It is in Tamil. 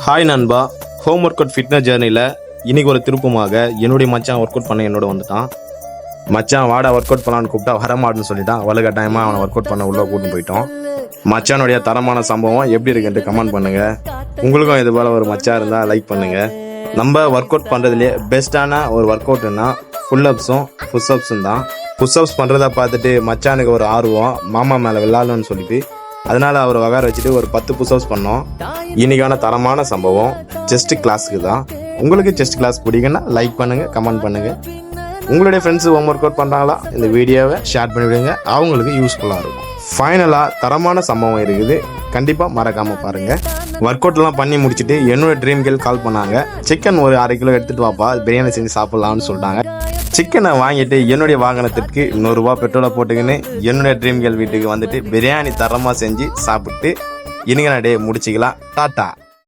ஹாய் நண்பா, ஹோம் ஒர்க் அவுட் ஃபிட்னஸ் ஜேர்னியில் இன்றைக்கி ஒரு திருப்பமாக என்னுடைய மச்சான் ஒர்க் அவுட் பண்ண என்னோட வந்துட்டான். மச்சான் வாடா ஒர்க் அவுட் பண்ணலான்னு கூப்பிட்டா வரமாட்டேன்னு சொல்லிட்டான். அவளுக்கு டைமாக அவனை ஒர்க் அவுட் பண்ண உள்ளே கூட்டின்னு போயிட்டோம். மச்சானுடைய தரமான சம்பவம் எப்படி இருக்குன்ட்டு கமெண்ட் பண்ணுங்கள். உங்களுக்கும் இது போல் ஒரு மச்சான் இருந்தால் லைக் பண்ணுங்கள். நம்ம ஒர்க் அவுட் பண்ணுறதுலேயே பெஸ்ட்டான ஒரு ஒர்க் அவுட்னா புஷ்அப்ஸும் புஷ்அப்ஸும் தான். புஷ்அப்ஸ் பண்ணுறத பார்த்துட்டு மச்சானுக்கு ஒரு ஆர்வம், மாமா மேலே விளாட்ணுன்னு சொல்லிட்டு அதனால் அவர் வகார வச்சுட்டு ஒரு 10 புஷ்அப்ஸ் பண்ணோம். இன்றைக்கான தரமான சம்பவம் செஸ்ட் கிளாஸுக்கு தான். உங்களுக்கு செஸ்ட் கிளாஸ் பிடிக்குன்னா லைக் பண்ணுங்கள், கமெண்ட் பண்ணுங்கள். உங்களுடைய ஃப்ரெண்ட்ஸு ஹோம் ஒர்க் அவுட் பண்ணுறாங்களா, இந்த வீடியோவை ஷேர் பண்ணிவிடுங்க, அவங்களுக்கு யூஸ்ஃபுல்லாக இருக்கும். ஃபைனலாக தரமான சம்பவம் இருக்குது, கண்டிப்பாக மறக்காமல் பாருங்கள். ஒர்க் அவுட்லாம் பண்ணி முடிச்சுட்டு என்னோட ட்ரீம் கேர்ள் கால் பண்ணாங்க. சிக்கன் ஒரு 1/2 கிலோ எடுத்துகிட்டு வாப்பா, பிரியாணி செஞ்சு சாப்பிட்லான்னு சொல்லிட்டாங்க. சிக்கனை வாங்கிட்டு என்னுடைய வாகனத்திற்கு 100 ரூபா பெட்ரோலை போட்டுக்கின்னு என்னுடைய ட்ரீம் கேர்ள் வீட்டுக்கு வந்துட்டு பிரியாணி தரமாக செஞ்சு சாப்பிட்டு இன்னைக்கு நான் டே முடிச்சிக்கலாம். டாட்டா.